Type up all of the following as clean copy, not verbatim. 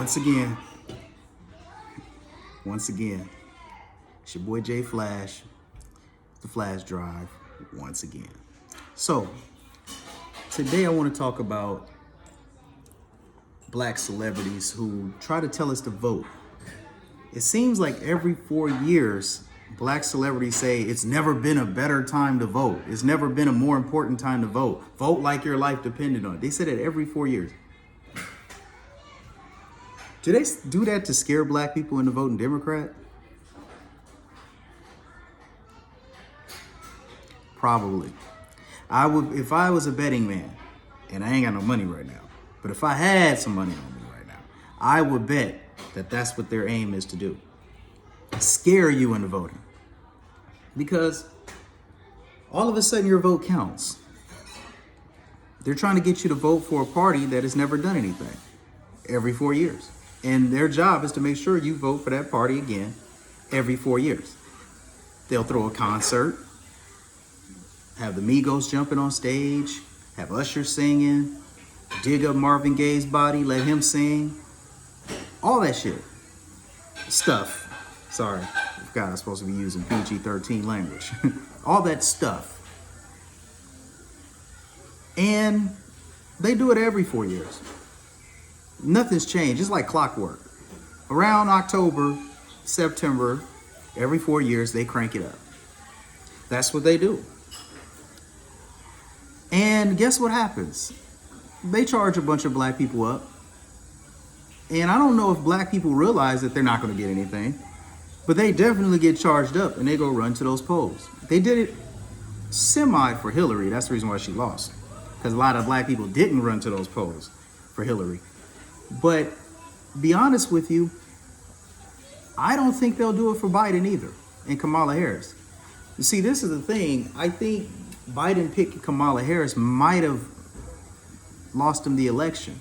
Once again, it's your boy Jay Flash, the Flash Drive, once again. So, today I want to talk about black celebrities who try to tell us to vote. It seems like every 4 years, black celebrities say it's never been a better time to vote. It's never been a more important time to vote. Vote like your life depended on it. They say that every 4 years. Do they do that to scare black people into voting Democrat? Probably. I would, if I was a betting man, and I ain't got no money right now, but if I had some money on me right now, I would bet that that's what their aim is to do. Scare you into voting. Because all of a sudden your vote counts. They're trying to get you to vote for a party that has never done anything every 4 years. And their job is to make sure you vote for that party again every 4 years. They'll throw a concert, have the Migos jumping on stage, have Usher singing, dig up Marvin Gaye's body, let him sing, all that shit. Stuff. Sorry, I forgot I was supposed to be using PG-13 language. All that stuff. And they do it every 4 years. Nothing's changed. It's like clockwork. Around October, September, every 4 years, they crank it up. That's what they do. And guess what happens? They charge a bunch of black people up. And I don't know if black people realize that they're not going to get anything, but they definitely get charged up and they go run to those polls. They did it semi for Hillary. That's the reason why she lost. Because a lot of black people didn't run to those polls for Hillary. But be honest with you, I don't think they'll do it for Biden either, and Kamala Harris. You see, this is the thing. I think Biden picking Kamala Harris might have lost him the election.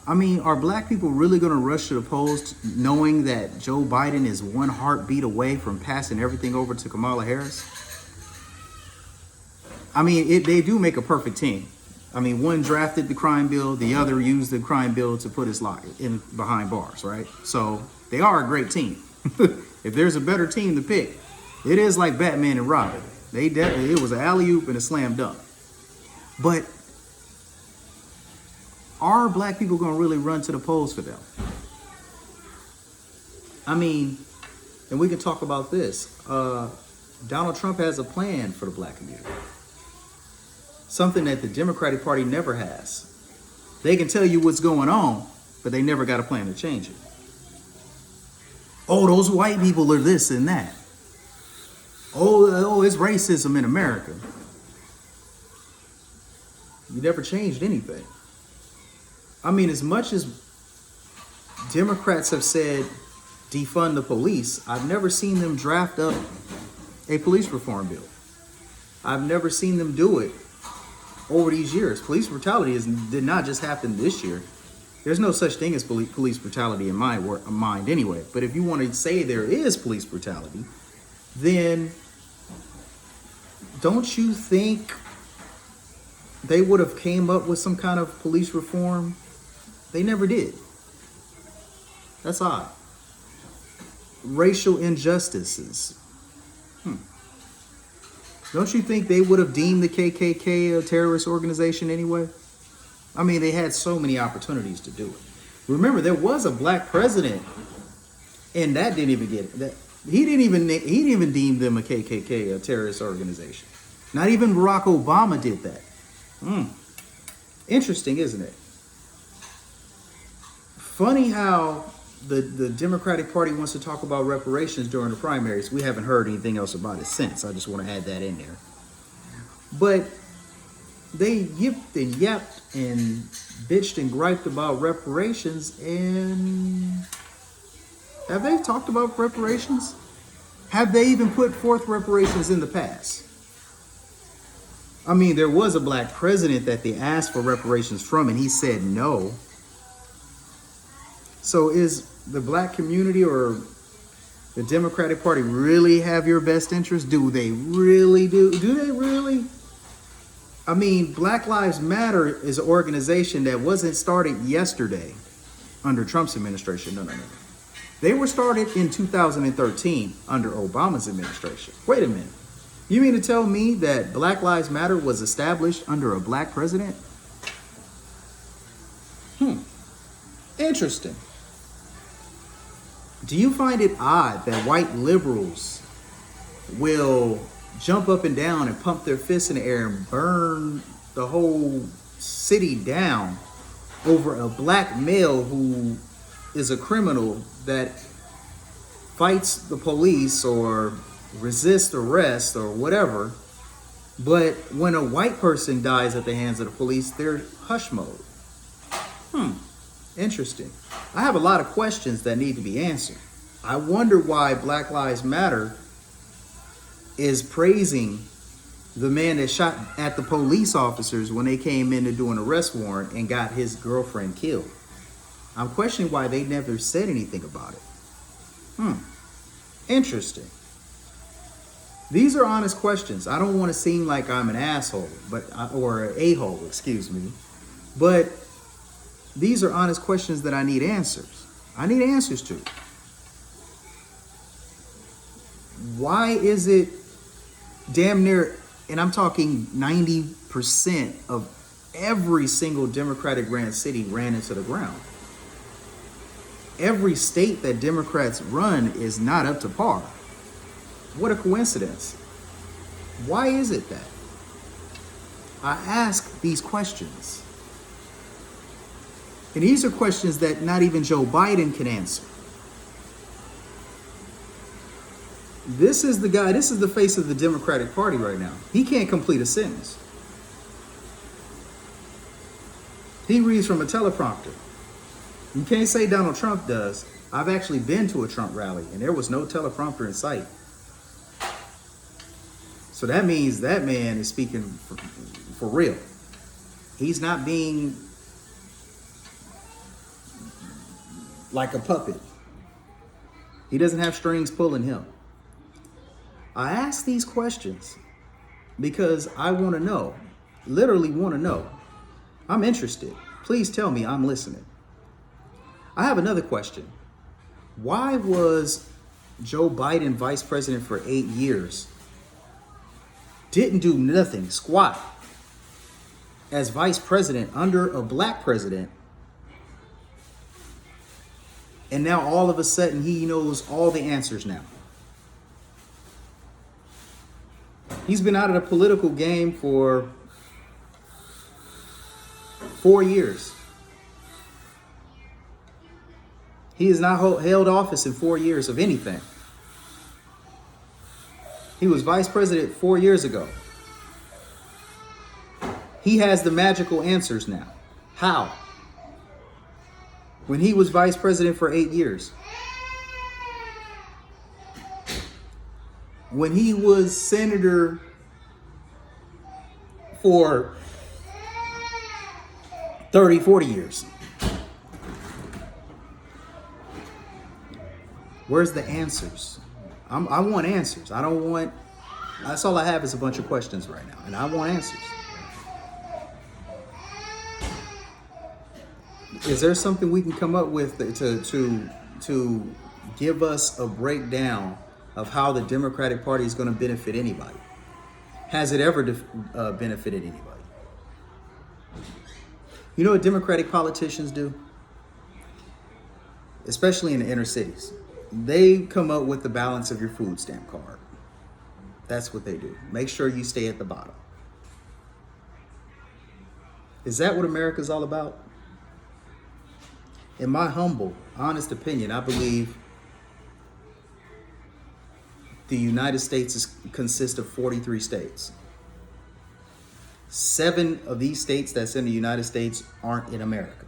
I mean, are black people really going to rush to the polls knowing that Joe Biden is one heartbeat away from passing everything over to Kamala Harris? I mean, they do make a perfect team. I mean, one drafted the crime bill, the other used the crime bill to put his life in behind bars, right? So they are a great team. If there's a better team to pick, it is like Batman and Robin. It was an alley-oop and a slam dunk. But are black people going to really run to the polls for them? I mean, and we can talk about this. Donald Trump has a plan for the black community. Something that the Democratic Party never has. They can tell you what's going on, but they never got a plan to change it. Oh, those white people are this and that. Oh, it's racism in America. You never changed anything. I mean, as much as Democrats have said defund the police, I've never seen them draft up a police reform bill. I've never seen them do it over these years. Police brutality did not just happen this year. There's no such thing as police brutality in my mind anyway. But if you want to say there is police brutality, then don't you think they would have came up with some kind of police reform? They never did. That's odd. Racial injustices. Don't you think they would have deemed the KKK a terrorist organization anyway? I mean, they had so many opportunities to do it. Remember, there was a black president, and that didn't even get it. He didn't even deem them a KKK, a terrorist organization. Not even Barack Obama did that. Interesting, isn't it? Funny how the Democratic Party wants to talk about reparations during the primaries. We haven't heard anything else about it since. I just want to add that in there. But they yipped and yapped and bitched and griped about reparations. And have they talked about reparations? Have they even put forth reparations in the past? I mean, there was a black president that they asked for reparations from, and he said no. So is the black community or the Democratic Party really have your best interest? Do they really do? Do they really? I mean, Black Lives Matter is an organization that wasn't started yesterday. under Trump's administration. No. They were started in 2013 under Obama's administration. Wait a minute. You mean to tell me that Black Lives Matter was established under a black president? Interesting. Do you find it odd that white liberals will jump up and down and pump their fists in the air and burn the whole city down over a black male who is a criminal that fights the police or resists arrest or whatever, but when a white person dies at the hands of the police, they're hush mode? Interesting. I have a lot of questions that need to be answered. I wonder why Black Lives Matter is praising the man that shot at the police officers when they came in to do an arrest warrant and got his girlfriend killed. I'm questioning why they never said anything about it. Interesting. These are honest questions. I don't want to seem like I'm an asshole, or an a-hole, excuse me. But these are honest questions that I need answers. I need answers to. Why is it damn near, and I'm talking 90% of every single Democratic ran city ran into the ground? Every state that Democrats run is not up to par. What a coincidence. Why is it that? I ask these questions. And these are questions that not even Joe Biden can answer. This is the guy, this is the face of the Democratic Party right now. He can't complete a sentence. He reads from a teleprompter. You can't say Donald Trump does. I've actually been to a Trump rally and there was no teleprompter in sight. So that means that man is speaking for real. He's not being like a puppet. He doesn't have strings pulling him. I ask these questions because I want to know, literally want to know. I'm interested. Please tell me I'm listening. I have another question. Why was Joe Biden vice president for 8 years? Didn't do nothing, squat, as vice president under a black president. And now all of a sudden he knows all the answers now. He's been out of the political game for 4 years. He has not held office in 4 years of anything. He was vice president 4 years ago. He has the magical answers now. How? When he was vice president for 8 years. When he was senator for 30, 40 years. Where's the answers? I want answers. I don't want, that's all I have is a bunch of questions right now. And I want answers. Is there something we can come up with to give us a breakdown of how the Democratic Party is going to benefit anybody? Has it ever benefited anybody? You know what Democratic politicians do? Especially in the inner cities. They come up with the balance of your food stamp card. That's what they do. Make sure you stay at the bottom. Is that what America's all about? In my humble, honest opinion, I believe the United States consists of 43 states. 7 of these states that's in the United States aren't in America.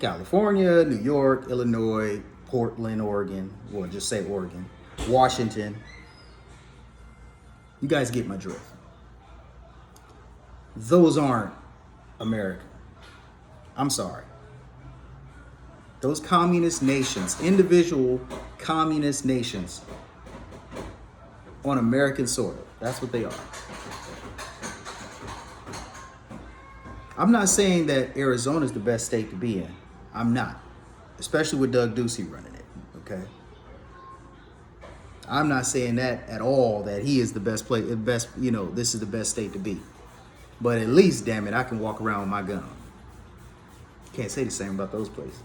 California, New York, Illinois, Portland, Oregon, well, just say Oregon, Washington. You guys get my drift. Those aren't America. I'm sorry. Those communist nations, individual communist nations on American soil, that's what they are. I'm not saying that Arizona is the best state to be in. I'm not, especially with Doug Ducey running it. Okay. I'm not saying that at all, that he is the best this is the best state to be. But at least, damn it, I can walk around with my gun on. Can't say the same about those places.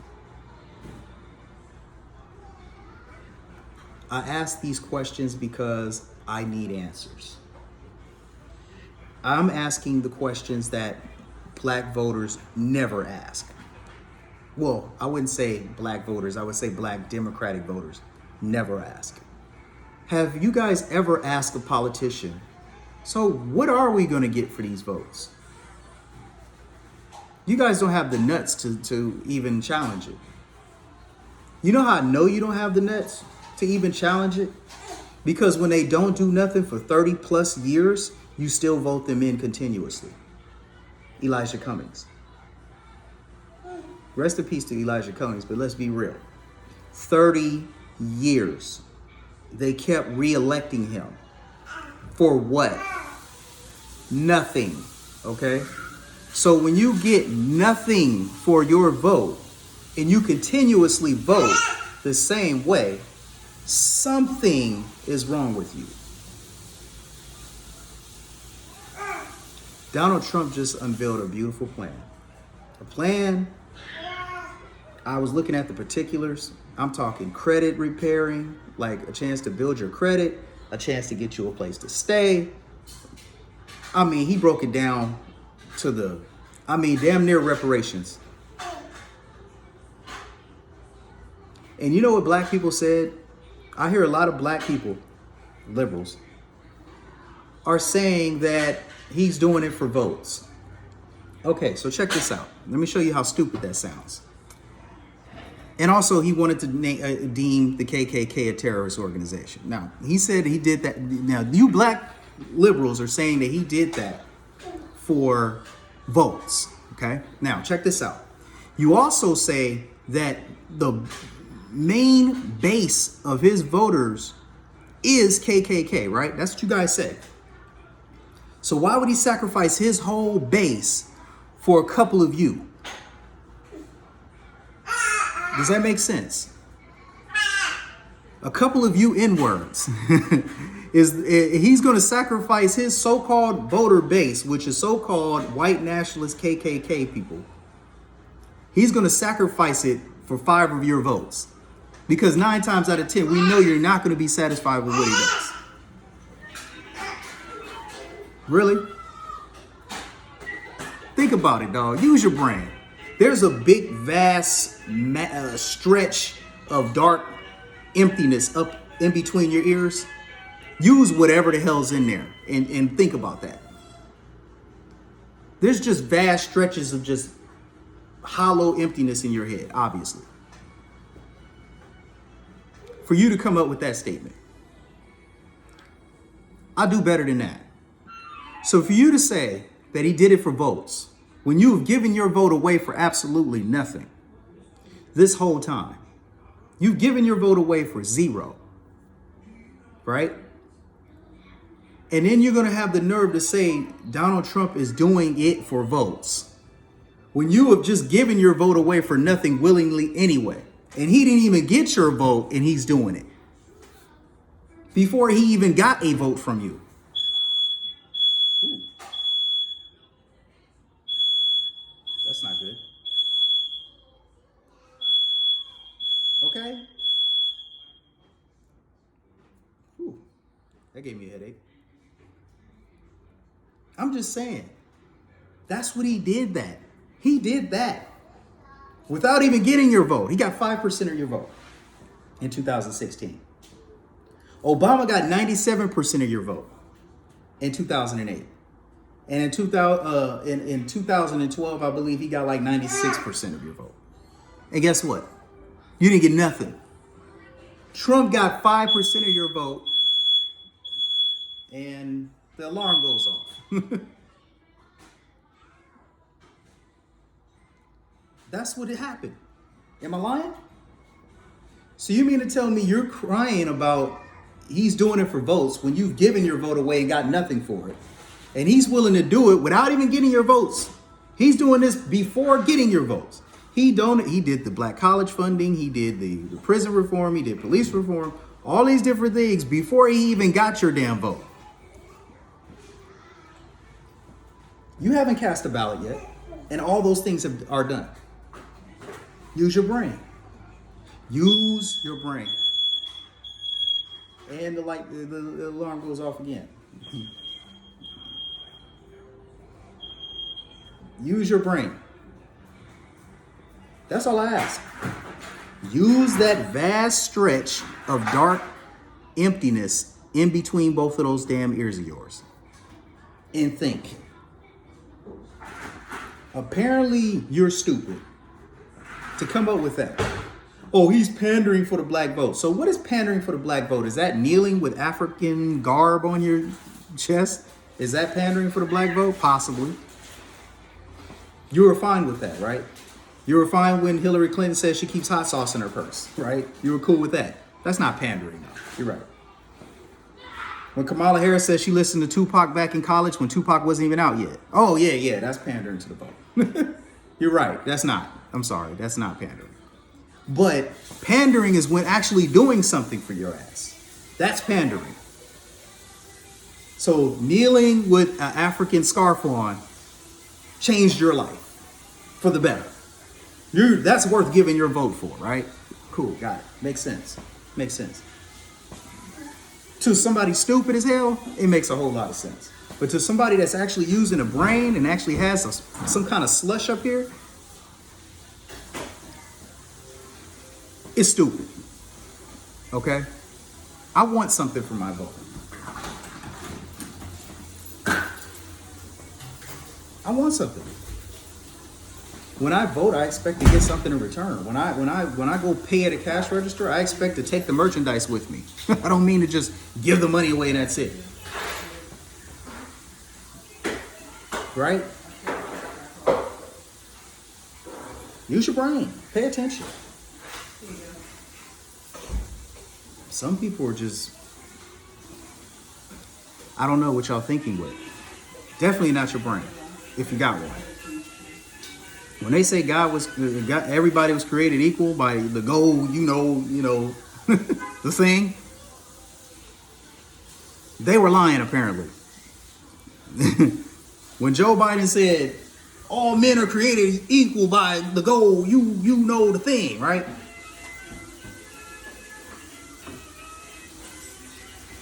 I ask these questions because I need answers. I'm asking the questions that black voters never ask. Well, I wouldn't say black voters, I would say black Democratic voters never ask. Have you guys ever asked a politician, so what are we going to get for these votes? You guys don't have the nuts to even challenge it. You know how I know you don't have the nuts to even challenge it? Because when they don't do nothing for 30 plus years, you still vote them in continuously. Elijah Cummings. Rest in peace to Elijah Cummings, but let's be real. 30 years. They kept re-electing him. For what? Nothing. Okay? So when you get nothing for your vote and you continuously vote the same way, something is wrong with you. Donald Trump just unveiled a beautiful plan. A plan, I was looking at the particulars. I'm talking credit repairing, like a chance to build your credit, a chance to get you a place to stay. I mean, he broke it down to damn near reparations. And you know what black people said? I hear a lot of black people, liberals, are saying that he's doing it for votes. Okay, so check this out. Let me show you how stupid that sounds. And also, he wanted to deem the KKK a terrorist organization. Now, he said he did that. Now, you black liberals are saying that he did that for votes. Okay? Now, check this out. You also say that the main base of his voters is KKK, right? That's what you guys say. So why would he sacrifice his whole base for a couple of you? Does that make sense? A couple of you N-words. He's going to sacrifice his so-called voter base, which is so-called white nationalist KKK people. He's going to sacrifice it for 5 of your votes. Because 9 times out of 10, we know you're not going to be satisfied with what he does. Really? Think about it, dog. Use your brain. There's a big, vast stretch of dark emptiness up in between your ears. Use whatever the hell's in there and think about that. There's just vast stretches of just hollow emptiness in your head, obviously. For you to come up with that statement. I do better than that. So for you to say that he did it for votes, when you've given your vote away for absolutely nothing this whole time, you've given your vote away for 0, right? And then you're going to have the nerve to say Donald Trump is doing it for votes, when you have just given your vote away for nothing willingly anyway. And he didn't even get your vote and he's doing it before he even got a vote from you. Ooh. That's not good. Okay. Ooh. That gave me a headache. I'm just saying. That's what he did that. He did that. Without even getting your vote. He got 5% of your vote in 2016. Obama got 97% of your vote in 2008. And in 2012, I believe he got like 96% of your vote. And guess what? You didn't get nothing. Trump got 5% of your vote and the alarm goes off. That's what happened. Am I lying? So you mean to tell me you're crying about he's doing it for votes when you've given your vote away and got nothing for it? And he's willing to do it without even getting your votes. He's doing this before getting your votes. He did the black college funding. He did the prison reform. He did police reform. All these different things before he even got your damn vote. You haven't cast a ballot yet, and all those things are done. Use your brain. Use your brain. And the alarm goes off again. Use your brain. That's all I ask. Use that vast stretch of dark emptiness in between both of those damn ears of yours and think. Apparently, you're stupid to come up with that. Oh, he's pandering for the black vote. So what is pandering for the black vote? Is that kneeling with African garb on your chest? Is that pandering for the black vote? Possibly. You were fine with that, right? You were fine when Hillary Clinton says she keeps hot sauce in her purse, right? You were cool with that. That's not pandering, though. You're right. When Kamala Harris says she listened to Tupac back in college when Tupac wasn't even out yet. Oh, yeah, that's pandering to the vote. You're right. That's not. I'm sorry. That's not pandering. But pandering is when actually doing something for your ass. That's pandering. So kneeling with an African scarf on changed your life for the better. That's worth giving your vote for, right? Cool, got it. Makes sense. Makes sense. To somebody stupid as hell, it makes a whole lot of sense. But to somebody that's actually using a brain and actually has some kind of slush up here, it's stupid. Okay? I want something for my vote. I want something. When I vote, I expect to get something in return. When I go pay at a cash register, I expect to take the merchandise with me. I don't mean to just give the money away and that's it. Right? Use your brain. Pay attention. Some people are just, I don't know what y'all thinking with. Definitely not your brain, if you got one. When they say everybody was created equal by the goal, the thing, they were lying apparently. When Joe Biden said all men are created equal by the goal, the thing, right?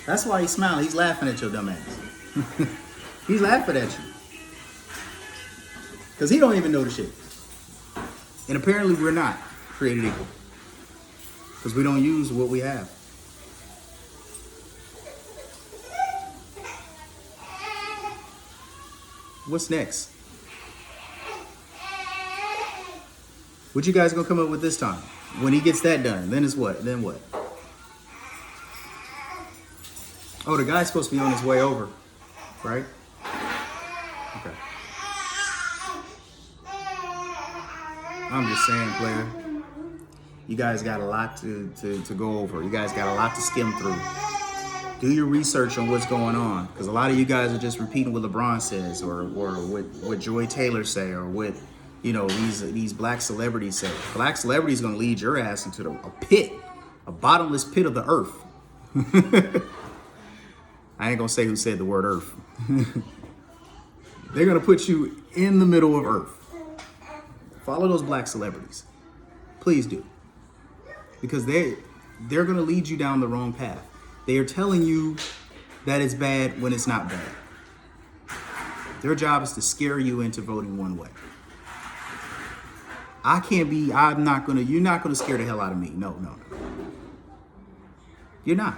That's why he's smiling. He's laughing at your dumb ass. He's laughing at you. Because he don't even know the shit. And apparently we're not created equal. Because we don't use what we have. What's next? What you guys gonna come up with this time? When he gets that done, then is what? Then what? Oh, the guy's supposed to be on his way over, right? Okay. I'm just saying, player. You guys got a lot to go over. You guys got a lot to skim through. Do your research on what's going on, because a lot of you guys are just repeating what LeBron says, or what Joy Taylor say, or what these black celebrities say. Black celebrities gonna lead your ass into a pit, a bottomless pit of the earth. I ain't gonna say who said the word earth. They're gonna put you in the middle of earth. Follow those black celebrities. Please do. Because they're gonna lead you down the wrong path. They are telling you that it's bad when it's not bad. Their job is to scare you into voting one way. You're not gonna scare the hell out of me. No. You're not.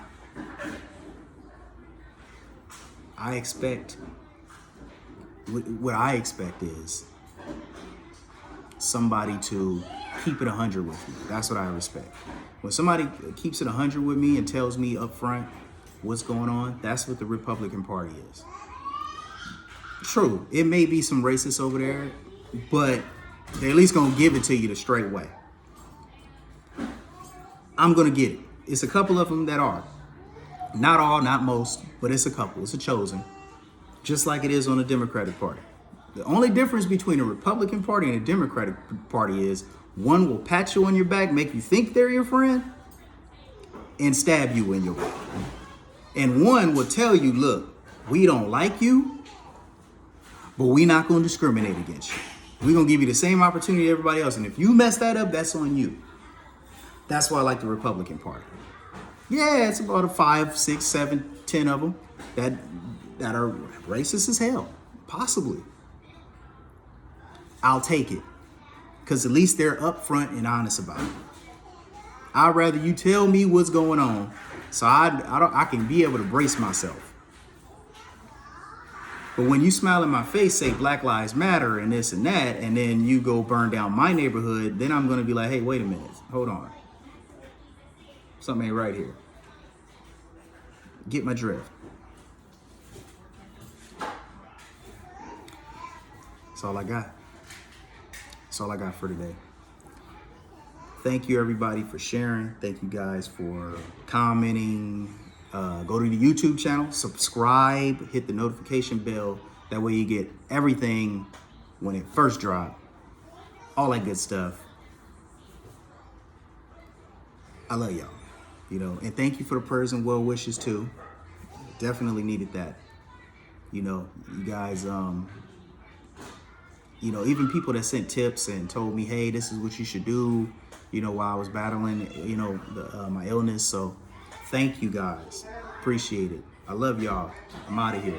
What I expect is somebody to keep it 100 with me. That's what I respect. When somebody keeps it 100 with me and tells me up front what's going on, that's what the Republican Party is. True, it may be some racists over there, but they're at least gonna give it to you the straight way. I'm gonna get it. It's a couple of them that are. Not all, not most, but it's a couple. It's a chosen. Just like it is on the Democratic Party. The only difference between a Republican Party and a Democratic Party is One will pat you on your back, make you think they're your friend, and stab you in your back. And one will tell you, look, we don't like you, but we're not going to discriminate against you. We're going to give you the same opportunity everybody else. And if you mess that up, that's on you. That's why I like the Republican Party. Yeah, it's about a 5, 6, 7, 10 of them that are racist as hell. Possibly. I'll take it. Because at least they're upfront and honest about it. I'd rather you tell me what's going on so I can be able to brace myself. But when you smile in my face, say Black Lives Matter and this and that, and then you go burn down my neighborhood, then I'm going to be like, hey, wait a minute. Hold on. Something ain't right here. Get my drift. That's all I got. That's all I got for today. Thank you, everybody, for sharing. Thank you guys for commenting. Go to the YouTube channel, subscribe, hit the notification bell. That way you get everything when it first drops. All that good stuff. I love y'all, and thank you for the prayers and well wishes too. Definitely needed that. You guys, even people that sent tips and told me, hey, this is what you should do, while I was battling, my illness. So thank you guys. Appreciate it. I love y'all. I'm out of here.